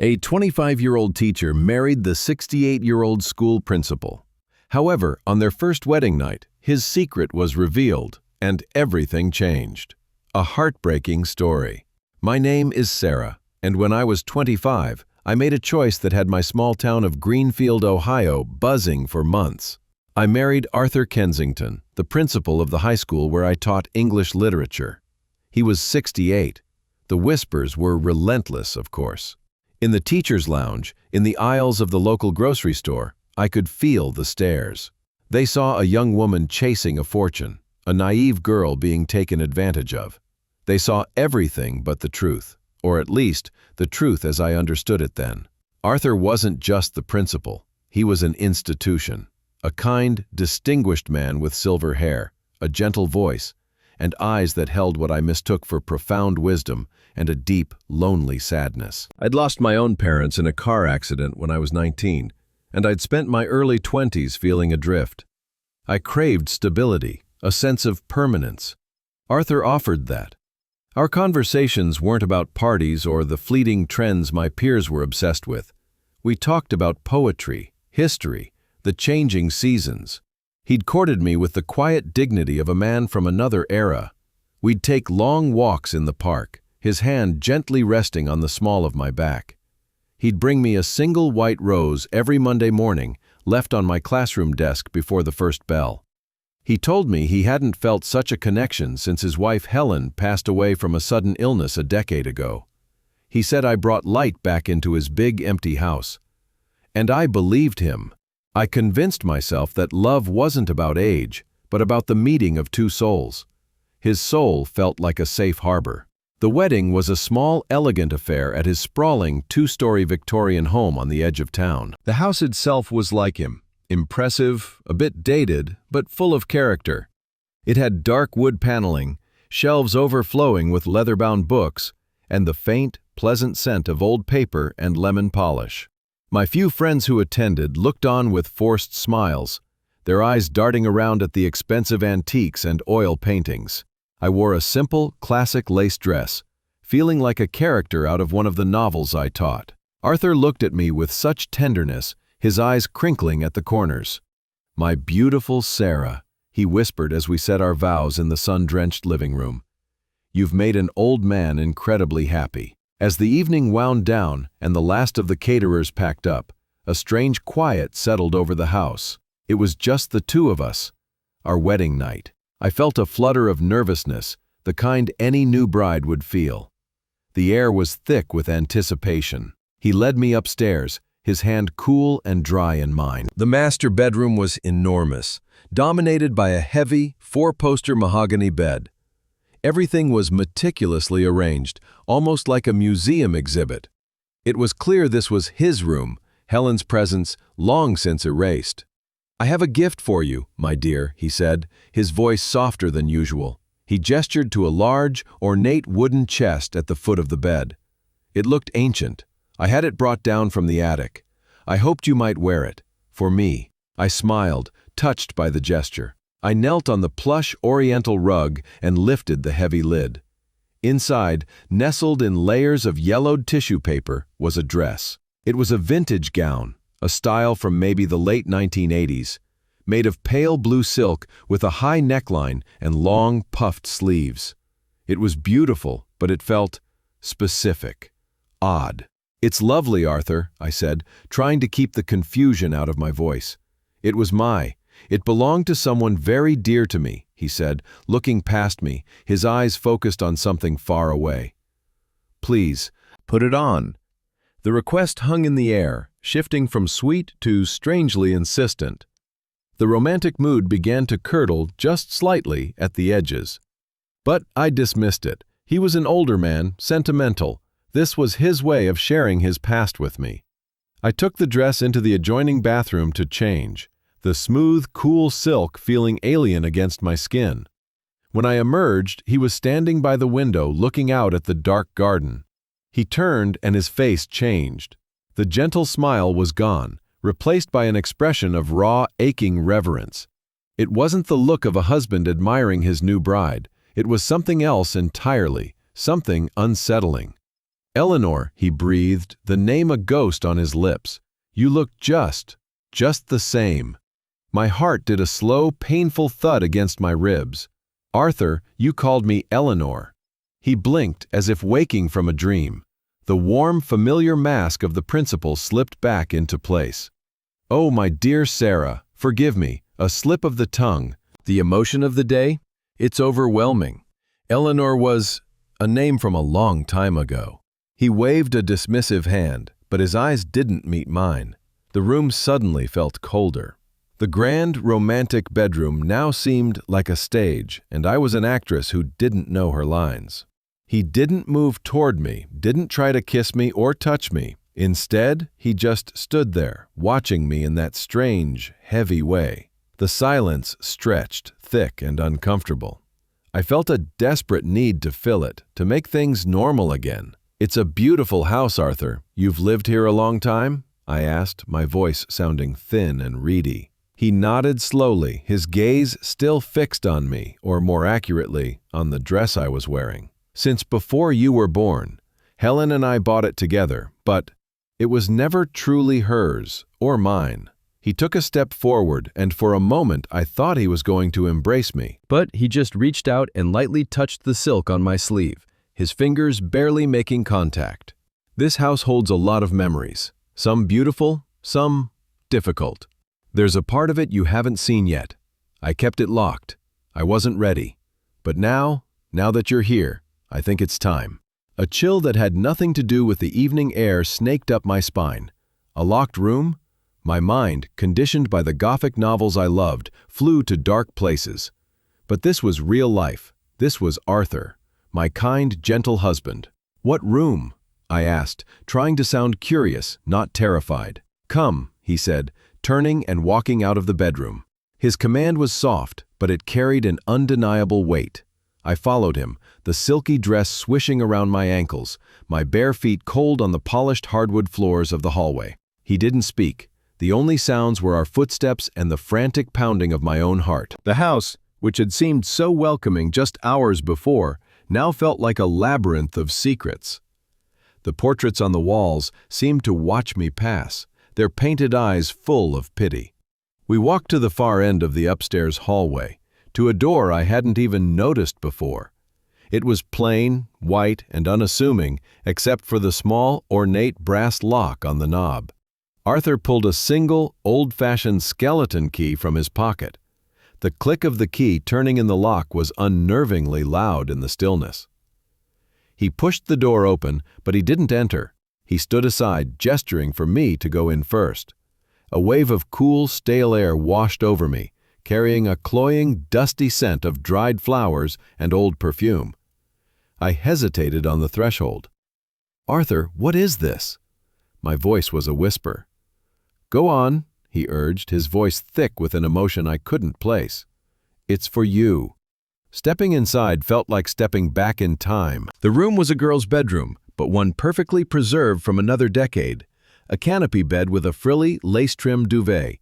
A 25-year-old teacher married the 68-year-old school principal. However, on their first wedding night, his secret was revealed, and everything changed. A heartbreaking story. My name is Sarah, and when I was 25, I made a choice that had my small town of Greenfield, Ohio, buzzing for months. I married Arthur Kensington, the principal of the high school where I taught English literature. He was 68. The whispers were relentless, of course. In the teacher's lounge, in the aisles of the local grocery store, I could feel the stares. They saw a young woman chasing a fortune, a naive girl being taken advantage of. They saw everything but the truth, or at least the truth as I understood it then. Arthur wasn't just the principal. He was an institution. A kind, distinguished man with silver hair, a gentle voice, and eyes that held what I mistook for profound wisdom and a deep, lonely sadness. I'd lost my own parents in a car accident when I was 19, and I'd spent my early 20s feeling adrift. I craved stability, a sense of permanence. Arthur offered that. Our conversations weren't about parties or the fleeting trends my peers were obsessed with. We talked about poetry, history, the changing seasons. He'd courted me with the quiet dignity of a man from another era. We'd take long walks in the park, his hand gently resting on the small of my back. He'd bring me a single white rose every Monday morning, left on my classroom desk before the first bell. He told me he hadn't felt such a connection since his wife Helen passed away from a sudden illness a decade ago. He said I brought light back into his big, empty house. And I believed him. I convinced myself that love wasn't about age, but about the meeting of two souls. His soul felt like a safe harbor. The wedding was a small, elegant affair at his sprawling, two-story Victorian home on the edge of town. The house itself was like him, impressive, a bit dated, but full of character. It had dark wood paneling, shelves overflowing with leather-bound books, and the faint, pleasant scent of old paper and lemon polish. My few friends who attended looked on with forced smiles, their eyes darting around at the expensive antiques and oil paintings. I wore a simple, classic lace dress, feeling like a character out of one of the novels I taught. Arthur looked at me with such tenderness, his eyes crinkling at the corners. "My beautiful Sarah," he whispered as we said our vows in the sun-drenched living room. "You've made an old man incredibly happy." As the evening wound down and the last of the caterers packed up, a strange quiet settled over the house. It was just the two of us, our wedding night. I felt a flutter of nervousness, the kind any new bride would feel. The air was thick with anticipation. He led me upstairs, his hand cool and dry in mine. The master bedroom was enormous, dominated by a heavy, four-poster mahogany bed. Everything was meticulously arranged, almost like a museum exhibit. It was clear this was his room, Helen's presence long since erased. "I have a gift for you, my dear," he said, his voice softer than usual. He gestured to a large, ornate wooden chest at the foot of the bed. It looked ancient. I had it brought down from the attic. I hoped you might wear it. For me. I smiled, touched by the gesture. I knelt on the plush oriental rug and lifted the heavy lid. Inside, nestled in layers of yellowed tissue paper, was a dress. It was a vintage gown, a style from maybe the late 1980s, made of pale blue silk with a high neckline and long, puffed sleeves. It was beautiful, but it felt specific, odd. "It's lovely, Arthur," I said, trying to keep the confusion out of my voice. It belonged to someone very dear to me," he said, looking past me, his eyes focused on something far away. "Please, put it on." The request hung in the air, shifting from sweet to strangely insistent. The romantic mood began to curdle just slightly at the edges. But I dismissed it. He was an older man, sentimental. This was his way of sharing his past with me. I took the dress into the adjoining bathroom to change, the smooth, cool silk feeling alien against my skin. When I emerged, he was standing by the window looking out at the dark garden. He turned and his face changed. The gentle smile was gone, replaced by an expression of raw, aching reverence. It wasn't the look of a husband admiring his new bride. It was something else entirely, something unsettling. Eleanor, he breathed, the name a ghost on his lips. You look just the same. My heart did a slow, painful thud against my ribs. Arthur, you called me Eleanor. He blinked as if waking from a dream. The warm, familiar mask of the principal slipped back into place. Oh, my dear Sarah, forgive me, a slip of the tongue. The emotion of the day? It's overwhelming. Eleanor was a name from a long time ago. He waved a dismissive hand, but his eyes didn't meet mine. The room suddenly felt colder. The grand, romantic bedroom now seemed like a stage, and I was an actress who didn't know her lines. He didn't move toward me, didn't try to kiss me or touch me. Instead, he just stood there, watching me in that strange, heavy way. The silence stretched, thick and uncomfortable. I felt a desperate need to fill it, to make things normal again. It's a beautiful house, Arthur. You've lived here a long time? I asked, my voice sounding thin and reedy. He nodded slowly, his gaze still fixed on me, or more accurately, on the dress I was wearing. Since before you were born, Helen and I bought it together, but it was never truly hers or mine. He took a step forward, and for a moment I thought he was going to embrace me. But he just reached out and lightly touched the silk on my sleeve, his fingers barely making contact. This house holds a lot of memories, some beautiful, some difficult. There's a part of it you haven't seen yet. I kept it locked. I wasn't ready. But now that you're here, I think it's time. A chill that had nothing to do with the evening air snaked up my spine. A locked room? My mind, conditioned by the Gothic novels I loved, flew to dark places. But this was real life. This was Arthur, my kind, gentle husband. What room? I asked, trying to sound curious, not terrified. Come, he said, turning and walking out of the bedroom. His command was soft, but it carried an undeniable weight. I followed him, the silky dress swishing around my ankles, my bare feet cold on the polished hardwood floors of the hallway. He didn't speak. The only sounds were our footsteps and the frantic pounding of my own heart. The house, which had seemed so welcoming just hours before, now felt like a labyrinth of secrets. The portraits on the walls seemed to watch me pass, their painted eyes full of pity. We walked to the far end of the upstairs hallway, to a door I hadn't even noticed before. It was plain, white, and unassuming, except for the small, ornate brass lock on the knob. Arthur pulled a single, old-fashioned skeleton key from his pocket. The click of the key turning in the lock was unnervingly loud in the stillness. He pushed the door open, but he didn't enter. He stood aside, gesturing for me to go in first. A wave of cool, stale air washed over me, carrying a cloying, dusty scent of dried flowers and old perfume. I hesitated on the threshold. "Arthur, what is this?" My voice was a whisper. "Go on," he urged, his voice thick with an emotion I couldn't place. "It's for you." Stepping inside felt like stepping back in time. The room was a girl's bedroom, but one perfectly preserved from another decade. A canopy bed with a frilly, lace-trimmed duvet.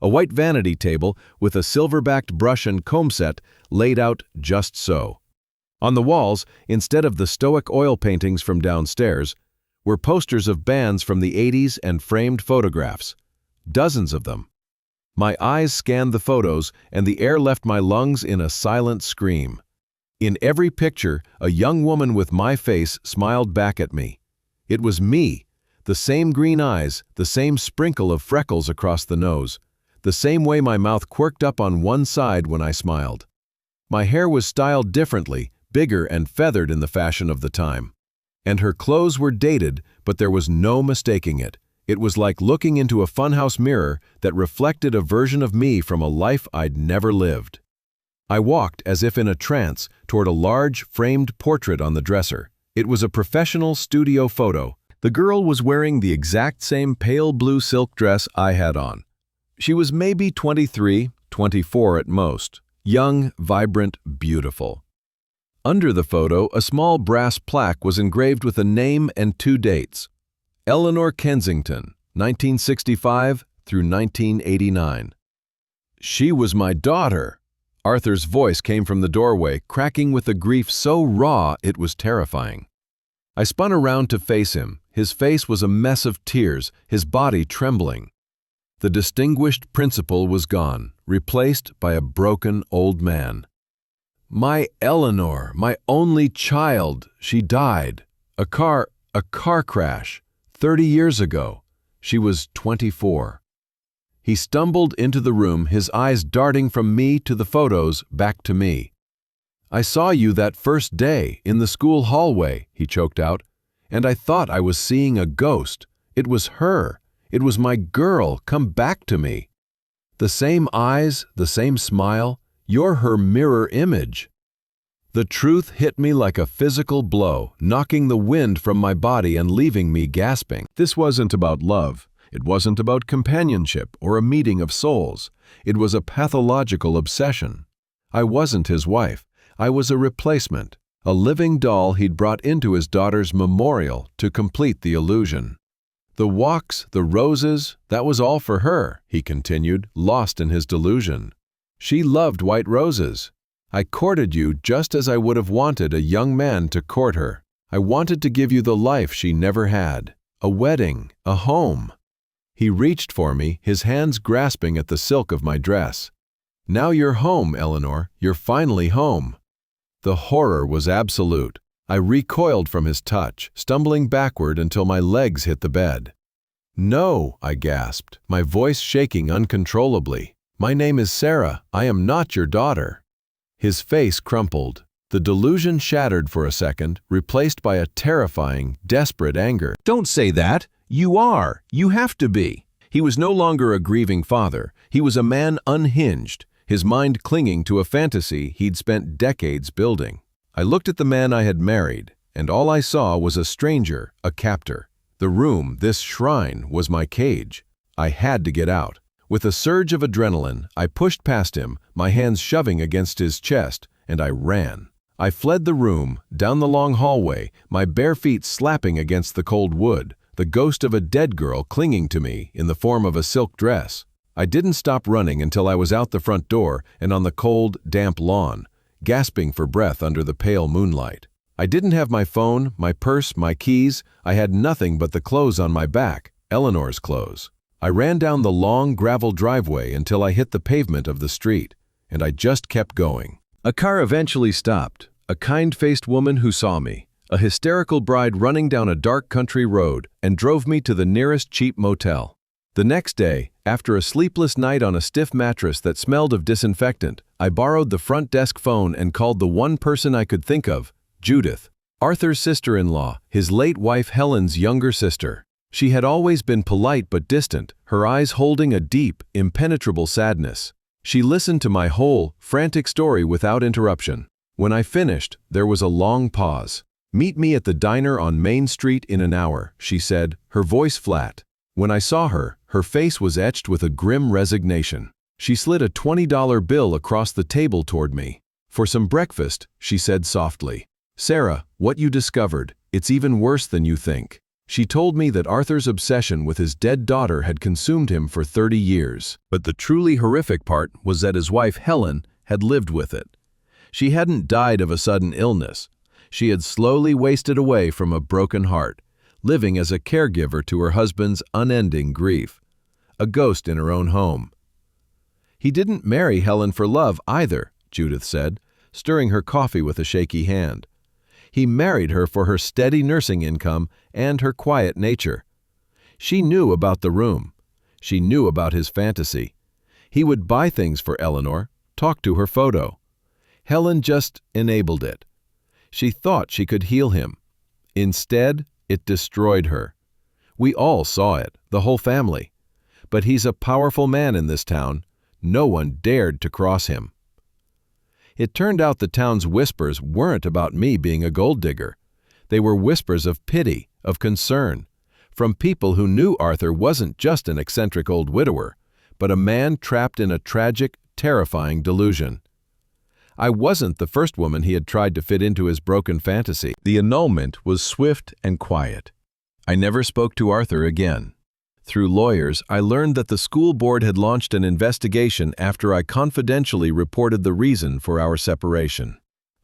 A white vanity table with a silver-backed brush and comb set laid out just so. On the walls, instead of the stoic oil paintings from downstairs, were posters of bands from the 80s and framed photographs. Dozens of them. My eyes scanned the photos, and the air left my lungs in a silent scream. In every picture, a young woman with my face smiled back at me. It was me, the same green eyes, the same sprinkle of freckles across the nose, the same way my mouth quirked up on one side when I smiled. My hair was styled differently, bigger and feathered in the fashion of the time. And her clothes were dated, but there was no mistaking it. It was like looking into a funhouse mirror that reflected a version of me from a life I'd never lived. I walked, as if in a trance, toward a large, framed portrait on the dresser. It was a professional studio photo. The girl was wearing the exact same pale blue silk dress I had on. She was maybe 23, 24 at most. Young, vibrant, beautiful. Under the photo, a small brass plaque was engraved with a name and 2 dates. Eleanor Kensington, 1965 through 1989. She was my daughter. Arthur's voice came from the doorway, cracking with a grief so raw it was terrifying. I spun around to face him. His face was a mess of tears, his body trembling. The distinguished principal was gone, replaced by a broken old man. My Eleanor, my only child, she died. A car crash, 30 years ago. She was 24. He stumbled into the room, his eyes darting from me to the photos, back to me. I saw you that first day, in the school hallway, he choked out, and I thought I was seeing a ghost. It was her. It was my girl, come back to me. The same eyes, the same smile, you're her mirror image. The truth hit me like a physical blow, knocking the wind from my body and leaving me gasping. This wasn't about love. It wasn't about companionship or a meeting of souls. It was a pathological obsession. I wasn't his wife. I was a replacement, a living doll he'd brought into his daughter's memorial to complete the illusion. The walks, the roses, that was all for her, he continued, lost in his delusion. She loved white roses. I courted you just as I would have wanted a young man to court her. I wanted to give you the life she never had, a wedding, a home. He reached for me, his hands grasping at the silk of my dress. Now you're home, Eleanor. You're finally home. The horror was absolute. I recoiled from his touch, stumbling backward until my legs hit the bed. No, I gasped, my voice shaking uncontrollably. My name is Sarah. I am not your daughter. His face crumpled. The delusion shattered for a second, replaced by a terrifying, desperate anger. Don't say that. You are. You have to be. He was no longer a grieving father. He was a man unhinged, his mind clinging to a fantasy he'd spent decades building. I looked at the man I had married, and all I saw was a stranger, a captor. The room, this shrine, was my cage. I had to get out. With a surge of adrenaline, I pushed past him, my hands shoving against his chest, and I ran. I fled the room, down the long hallway, my bare feet slapping against the cold wood, the ghost of a dead girl clinging to me in the form of a silk dress. I didn't stop running until I was out the front door and on the cold, damp lawn, gasping for breath under the pale moonlight. I didn't have my phone, my purse, my keys. I had nothing but the clothes on my back, Eleanor's clothes. I ran down the long gravel driveway until I hit the pavement of the street, and I just kept going. A car eventually stopped, a kind-faced woman who saw me, a hysterical bride running down a dark country road, and drove me to the nearest cheap motel. The next day, after a sleepless night on a stiff mattress that smelled of disinfectant, I borrowed the front desk phone and called the one person I could think of, Judith, Arthur's sister-in-law, his late wife Helen's younger sister. She had always been polite but distant, her eyes holding a deep, impenetrable sadness. She listened to my whole, frantic story without interruption. When I finished, there was a long pause. "Meet me at the diner on Main Street in an hour," she said, her voice flat. When I saw her, her face was etched with a grim resignation. She slid a $20 bill across the table toward me. "For some breakfast," she said softly. "Sarah, what you discovered, it's even worse than you think." She told me that Arthur's obsession with his dead daughter had consumed him for 30 years. But the truly horrific part was that his wife Helen had lived with it. She hadn't died of a sudden illness. She had slowly wasted away from a broken heart, living as a caregiver to her husband's unending grief, a ghost in her own home. "He didn't marry Helen for love either," Judith said, stirring her coffee with a shaky hand. "He married her for her steady nursing income and her quiet nature. She knew about the room. She knew about his fantasy. He would buy things for Eleanor, talk to her photo. Helen just enabled it. She thought she could heal him. Instead, it destroyed her. We all saw it, the whole family. But he's a powerful man in this town. No one dared to cross him." It turned out the town's whispers weren't about me being a gold digger. They were whispers of pity, of concern, from people who knew Arthur wasn't just an eccentric old widower, but a man trapped in a tragic, terrifying delusion. I wasn't the first woman he had tried to fit into his broken fantasy. The annulment was swift and quiet. I never spoke to Arthur again. Through lawyers, I learned that the school board had launched an investigation after I confidentially reported the reason for our separation.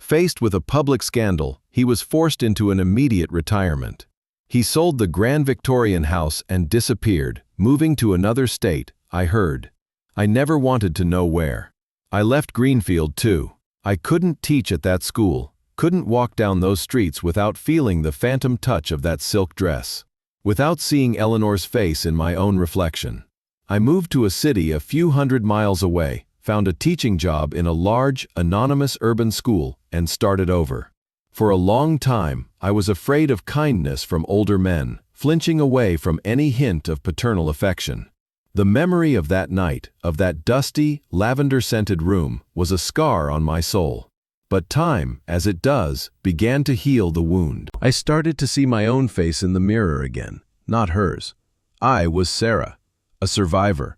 Faced with a public scandal, he was forced into an immediate retirement. He sold the Grand Victorian house and disappeared, moving to another state, I heard. I never wanted to know where. I left Greenfield too. I couldn't teach at that school, couldn't walk down those streets without feeling the phantom touch of that silk dress, without seeing Eleanor's face in my own reflection. I moved to a city a few hundred miles away, found a teaching job in a large, anonymous urban school, and started over. For a long time, I was afraid of kindness from older men, flinching away from any hint of paternal affection. The memory of that night, of that dusty, lavender-scented room, was a scar on my soul. But time, as it does, began to heal the wound. I started to see my own face in the mirror again, not hers. I was Sarah, a survivor.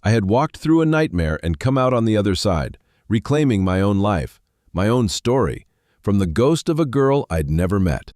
I had walked through a nightmare and come out on the other side, reclaiming my own life, my own story, from the ghost of a girl I'd never met.